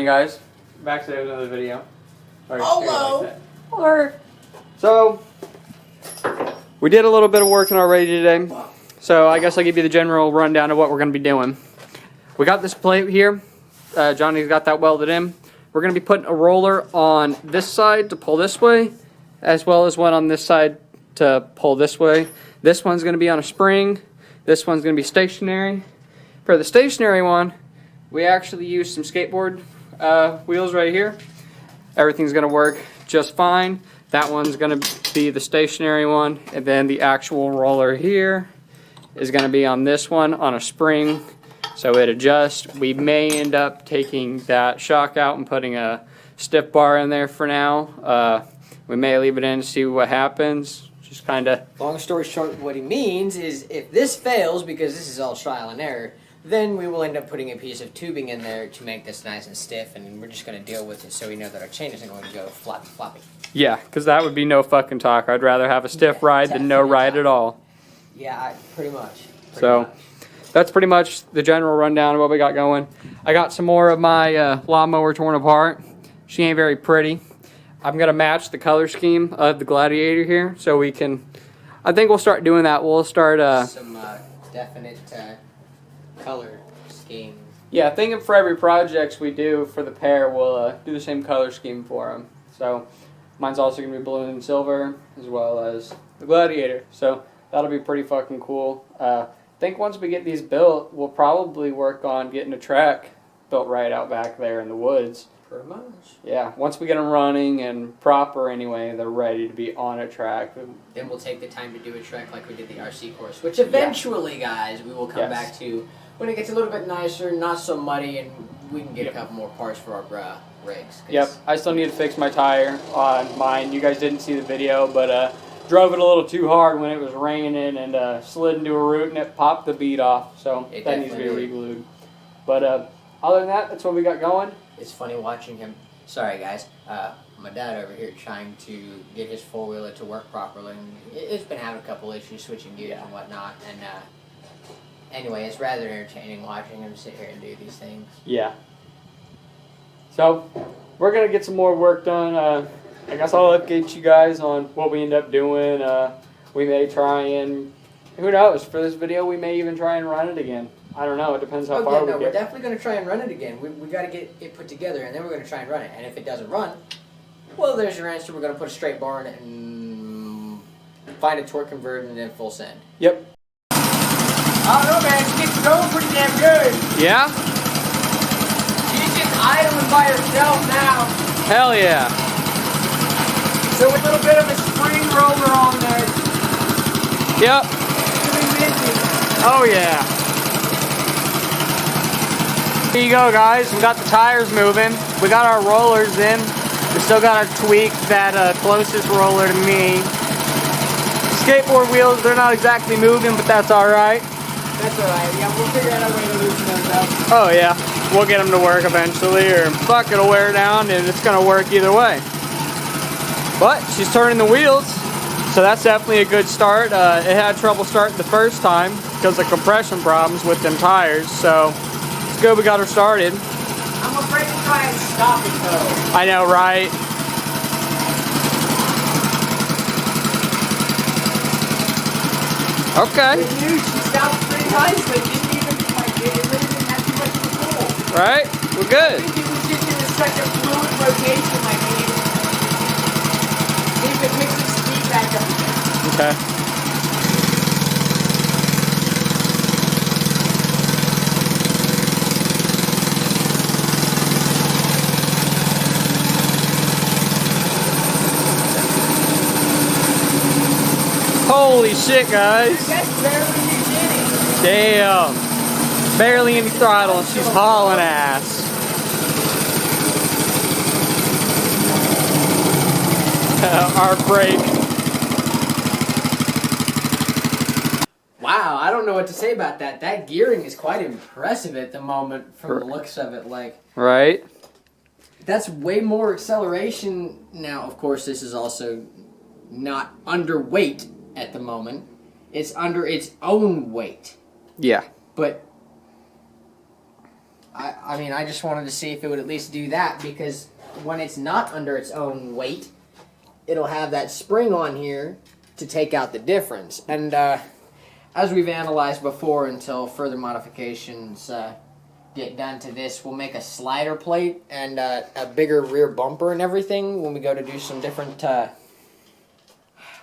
guys, back to another video. Hello. Or so we did a little bit of working already today. So I guess I'll give you the general rundown of what we're going to be doing. We got this plate here. Johnny's got that welded in. We're going to be putting a roller on this side to pull this way, as well as one on this side to pull this way. This one's going to be on a spring. This one's going to be stationary. For the stationary one, we actually used some skateboard wheels right here. Everything's going to work just fine. That one's going to be the stationary one, and then the actual roller here is going to be on this one on a spring, so it adjusts. We may end up taking that shock out and putting a stiff bar in there for now. We may leave it in to see what happens. Just kind of. Long story short, what he means is if this fails, because this is all trial and error, then we will end up putting a piece of tubing in there to make this nice and stiff, and we're just going to deal with it so we know that our chain isn't going to go floppy floppy. Yeah, because that would be no fucking talk. I'd rather have a stiff ride than no ride at all. Yeah, pretty much. That's pretty much the general rundown of what we got going. I got some more of my lawnmower torn apart. She ain't very pretty. I'm going to match the color scheme of the Gladiator here, so we can, I think we'll start doing that. We'll start some definite color scheme. Yeah, thinking for every project we do for the pair, we'll do the same color scheme for them. So mine's also going to be blue and silver, as well as the Gladiator. So that'll be pretty fucking cool. I think once we get these built, we'll probably work on getting a track built right out back there in the woods. Pretty much. Yeah, once we get them running and proper anyway, they're ready to be on a track. Then we'll take the time to do a trek like we did the RC course, which eventually, guys, we will come back to when it gets a little bit nicer, not so muddy, and we can get a couple more parts for our rigs. Yep, I still need to fix my tire on mine. You guys didn't see the video, but drove it a little too hard when it was raining and slid into a root and it popped the bead off, so that needs to be re-glued. But other than that, that's what we got going. It's funny watching him. Sorry, guys. My dad over here trying to get his four-wheeler to work properly. And it's been having a couple issues switching gears and whatnot. And anyway, it's rather entertaining watching him sit here and do these things. Yeah. So we're gonna get some more work done. I guess I'll update you guys on what we end up doing. We may try and, who knows, for this video we may even try and run it again. I don't know, it depends how far we get. We're definitely going to try and run it again. We got to get it put together, and then we're going to try and run it. And if it doesn't run, well, there's your answer. We're going to put a straight bar in it and find a torque converter and then full send. Yep. I don't know, man. It gets going pretty damn good. Yeah? She's just idling by herself now. Hell yeah. So a little bit of a spring roller on there. Yep. Pretty busy. Oh yeah. Here you go, guys. We got the tires moving. We got our rollers in. We still got to tweak that closest roller to me. Skateboard wheels, they're not exactly moving, but that's alright. That's alright. Yeah, we'll figure out a way to loosen those up. Oh yeah. We'll get them to work eventually, or fuck, it'll wear down and it's going to work either way. But she's turning the wheels, so that's definitely a good start. It had trouble starting the first time because of compression problems with them tires, so it's good we got her started. I'm afraid to try and stop it though. I know, right? Okay. Good news, she stopped pretty nicely. It really didn't have too much of a pull. Right? We're good. I think it was just in a second fluid rotation like it. See if it picks its speed back up again. Okay. Holy shit, guys. That's barely beginning. Damn. Barely any throttle and she's hauling ass. Our brake. Wow, I don't know what to say about that. That gearing is quite impressive at the moment from the looks of it. Like, right? That's way more acceleration. Now, of course, this is also not underweight at the moment. It's under its own weight. Yeah. But I mean, I just wanted to see if it would at least do that, because when it's not under its own weight, it'll have that spring on here to take out the difference. And as we've analyzed before, until further modifications get done to this, we'll make a slider plate and a bigger rear bumper and everything when we go to do some different...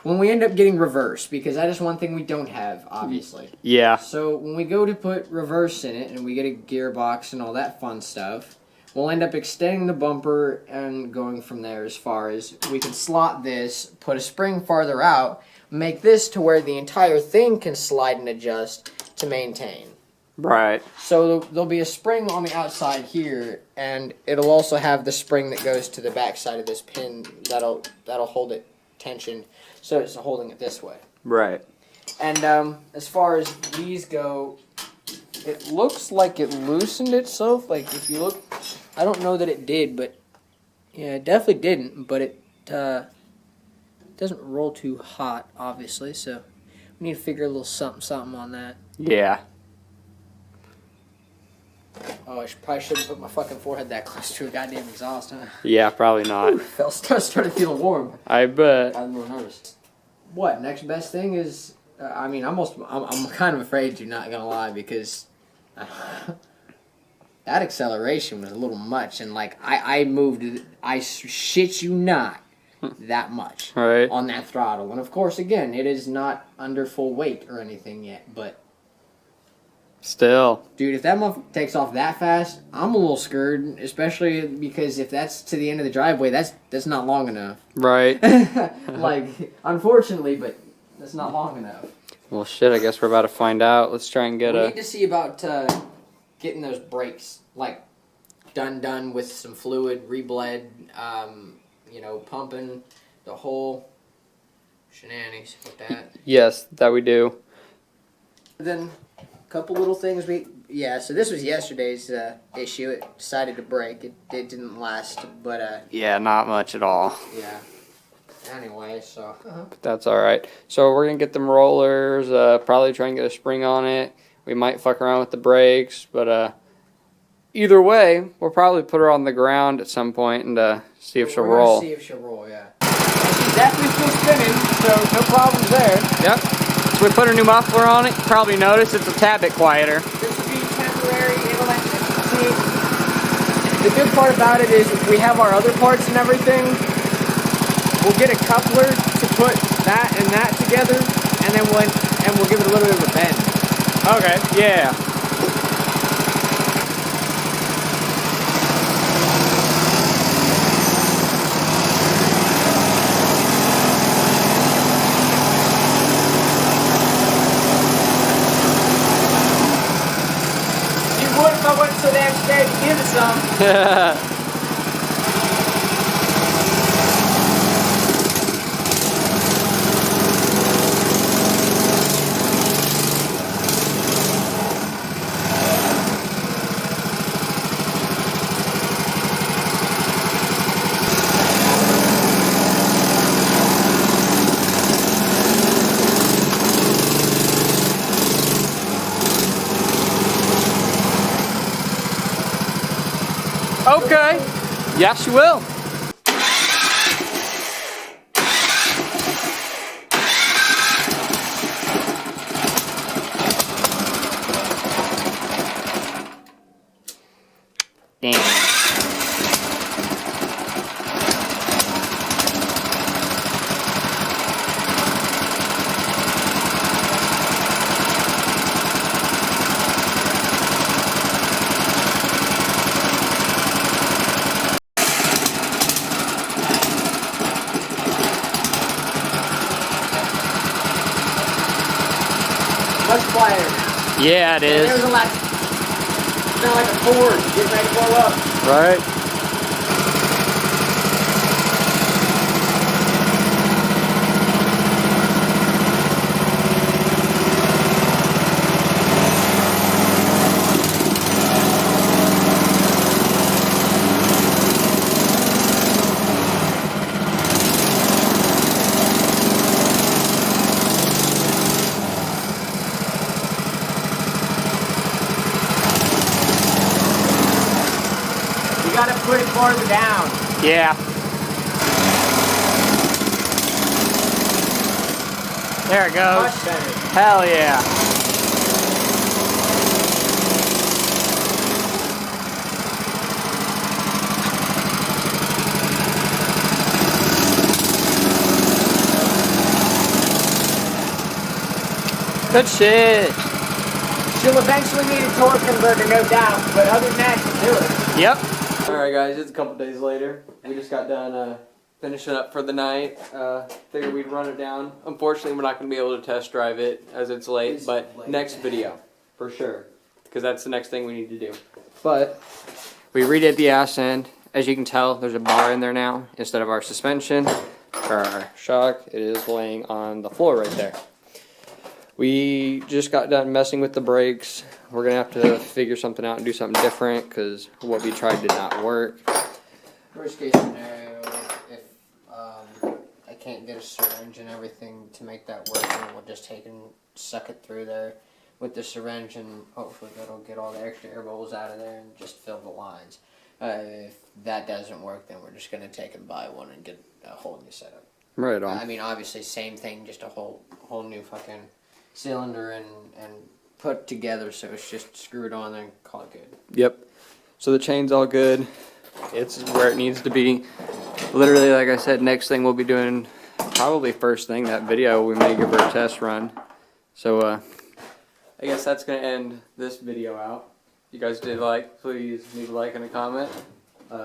when we end up getting reverse, because that is one thing we don't have, obviously. Yeah. So when we go to put reverse in it and we get a gearbox and all that fun stuff, we'll end up extending the bumper and going from there as far as we can slot this, put a spring farther out, make this to where the entire thing can slide and adjust to maintain. Right. So there'll be a spring on the outside here, and it'll also have the spring that goes to the back side of this pin that'll hold it tension. So it's holding it this way. Right. And as far as these go, it looks like it loosened itself. Like, if you look, I don't know that it did, but yeah, it definitely didn't. But it doesn't roll too hot, obviously. So we need to figure a little something on that. Yeah. Oh, I probably shouldn't put my fucking forehead that close to a goddamn exhaust, huh? Yeah, probably not. Started feeling warm. I bet. I'm a little nervous. What, next best thing is, I mean, I'm kind of afraid to, not gonna lie, because that acceleration was a little much, and like, I moved, I shit you not, that much Right. on that throttle. And of course, again, it is not under full weight or anything yet, but Still. dude, if that motherfucker takes off that fast, I'm a little scared, especially because if that's to the end of the driveway, that's not long enough. Right. Like, unfortunately, but that's not long enough. Well, shit, I guess we're about to find out. Let's try and get We a... need to see about getting those brakes, like, done with some fluid, rebled, pumping the whole shenanigans with that. Yes, that we do. Then couple little things so this was yesterday's issue. It decided to break. It didn't last, but Yeah, not much at all. yeah. Anyway, so But that's alright. So we're going to get them rollers, probably try and get a spring on it. We might fuck around with the brakes, but either way, we'll probably put her on the ground at some point and see if she'll we're gonna roll. see if she'll roll, yeah. She's definitely still spinning, so no problems there. Yep. So we put a new muffler on it. You probably noticed it's a tad bit quieter. This will be temporary. See, the good part about it is we have our other parts and everything. We'll get a coupler to put that and that together, and then we'll give it a little bit of a bend. Okay, yeah. You would if I wasn't so damn scared to give it some. Okay. Yes, you will. Damn. Much quieter now. Yeah, it is. There's a lot. Sound like a Ford getting ready to blow up. Right. farther down. Yeah. There it goes. Much better. Hell yeah. Good shit. She'll eventually need a torque converter, no doubt, but other than that, she'll do it. Yep. Alright guys, it's a couple days later. We just got done finishing up for the night. Figured we'd run it down. Unfortunately, we're not going to be able to test drive it as it's late, It's but late. next video, for sure. Because that's the next thing we need to do. But we redid the ass end. As you can tell, there's a bar in there now. Instead of our suspension, or our shock, it is laying on the floor right there. We just got done messing with the brakes. We're going to have to figure something out and do something different because what we tried did not work. Worst case scenario, if I can't get a syringe and everything to make that work, then we'll just take and suck it through there with the syringe, and hopefully that'll get all the extra air bubbles out of there and just fill the lines. If that doesn't work, then we're just going to take and buy one and get a whole new setup. Right on. I mean, obviously, same thing, just a whole new fucking cylinder and put together, so it's just screw it on there and call it good. Yep. So the chain's all good. It's where it needs to be. Literally, like I said, next thing we'll be doing, probably first thing, that video, we may give her a test run. So, I guess that's going to end this video out. If you guys did like, please leave a like and a comment.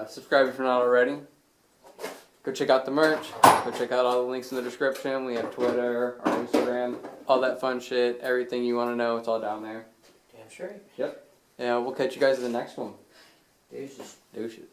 Subscribe if you're not already. Go check out the merch. Go check out all the links in the description. We have Twitter, our Instagram, all that fun shit. Everything you want to know, it's all down there. Damn straight. Yep. Yeah, we'll catch you guys in the next one. Deuces. Douches.